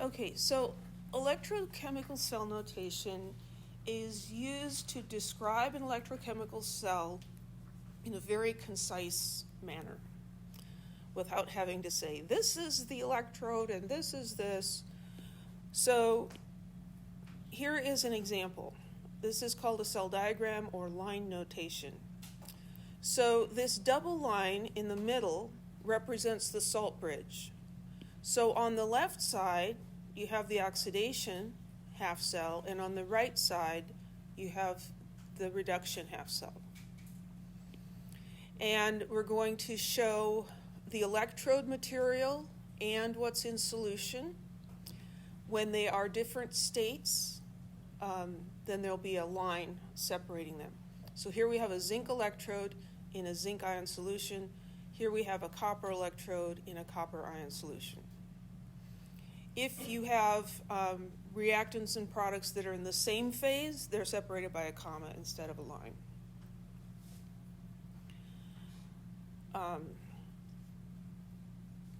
Okay, so electrochemical cell notation is used to describe an electrochemical cell in a very concise manner without having to say, this is the electrode and this is this. So here is an example. This is called a cell diagram or line notation. So this double line in the middle represents the salt bridge. So on the left side, you have the oxidation half cell, and on the right side, you have the reduction half cell. And we're going to show the electrode material and what's in solution. When they are different states, then there'll be a line separating them. So here we have a zinc electrode in a zinc ion solution. Here we have a copper electrode in a copper ion solution. If you have reactants and products that are in the same phase, they're separated by a comma instead of a line.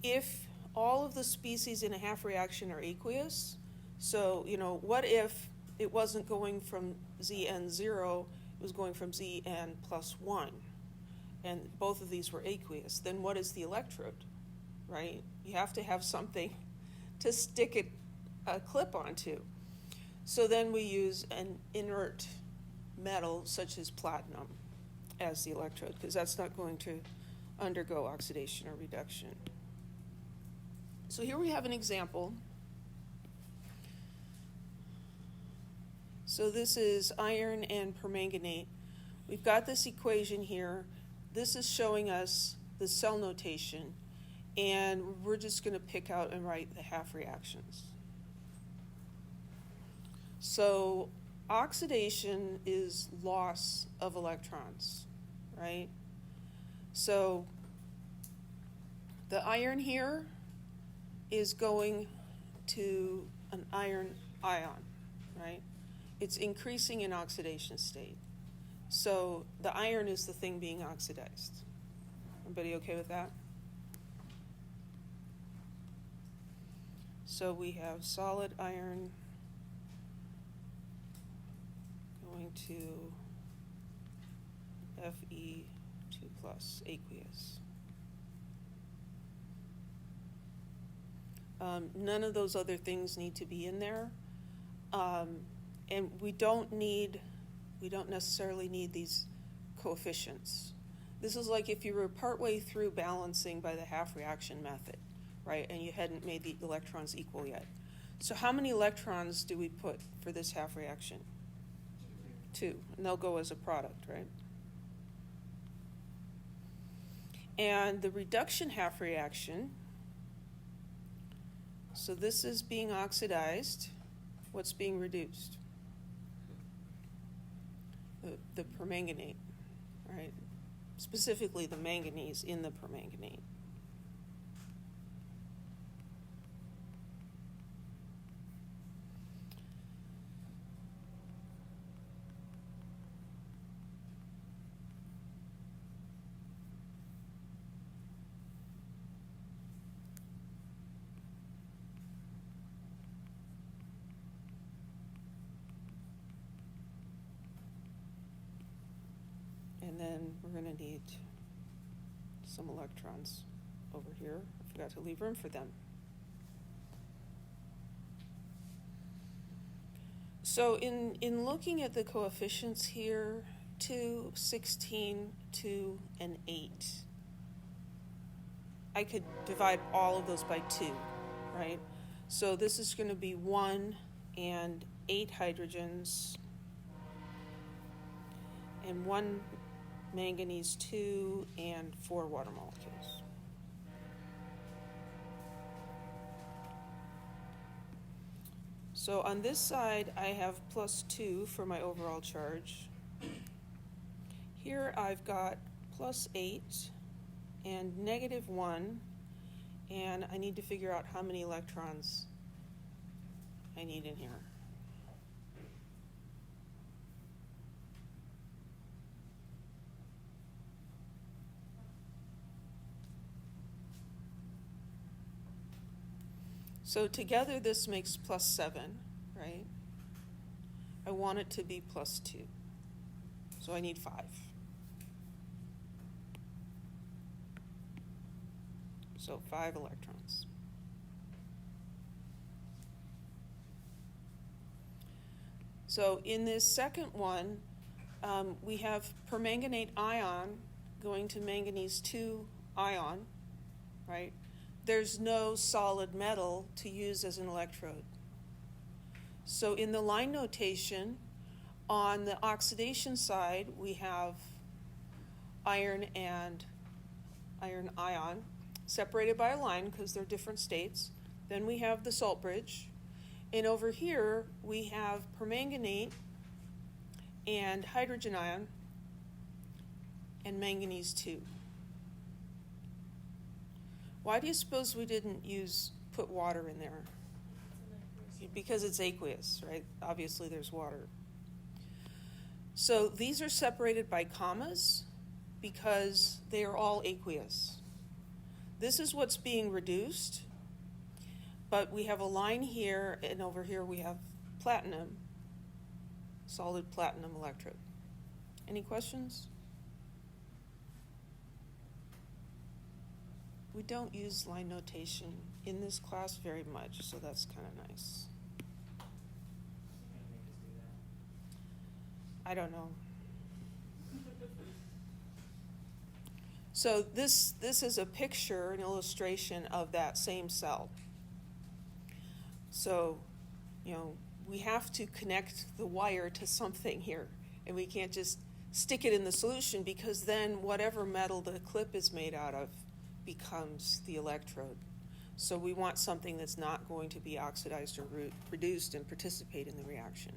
If all of the species in a half reaction are aqueous, so, what if it wasn't going from Zn0, it was going from Zn plus 1, and both of these were aqueous, then what is the electrode, right? You have to have something to stick a clip onto. So then we use an inert metal such as platinum as the electrode, because that's not going to undergo oxidation or reduction. So here we have an example. So this is iron and permanganate. We've got this equation here. This is showing us the cell notation, and we're just going to pick out and write the half reactions. So oxidation is loss of electrons, right? So the iron here is going to an iron ion, right? It's increasing in oxidation state. So the iron is the thing being oxidized. Everybody okay with that? So we have solid iron going to Fe2+, aqueous. None of those other things need to be in there. And we don't necessarily need these coefficients. This is like if you were partway through balancing by the half reaction method, right? And you hadn't made the electrons equal yet. So how many electrons do we put for this half reaction? 2, and they'll go as a product, right? And the reduction half reaction, so this is being oxidized. What's being reduced? The permanganate, right? Specifically the manganese in the permanganate. And then we're going to need some electrons over here. I forgot to leave room for them. So in looking at the coefficients here, 2, 16, 2, and 8, I could divide all of those by 2, right? So this is going to be 1 and 8 hydrogens, and 1 manganese 2 and 4 water molecules. So on this side, I have +2 for my overall charge. Here I've got +8 and -1, and I need to figure out how many electrons I need in here. So together this makes +7, right? I want it to be +2. So I need 5. So 5 electrons. So in this second one, we have permanganate ion going to manganese 2 ion, right? There's no solid metal to use as an electrode. So in the line notation, on the oxidation side, we have iron and iron ion separated by a line because they're different states. Then we have the salt bridge. And over here, we have permanganate and hydrogen ion and manganese 2. Why do you suppose we didn't put water in there? Because it's aqueous, right? Obviously there's water. So these are separated by commas because they are all aqueous. This is what's being reduced, but we have a line here, and over here we have platinum, solid platinum electrode. Any questions? We don't use line notation in this class very much, so that's kind of nice. I don't know. So this is a picture, an illustration of that same cell. So, we have to connect the wire to something here, and we can't just stick it in the solution because then whatever metal the clip is made out of becomes the electrode. So we want something that's not going to be oxidized or reduced and participate in the reaction.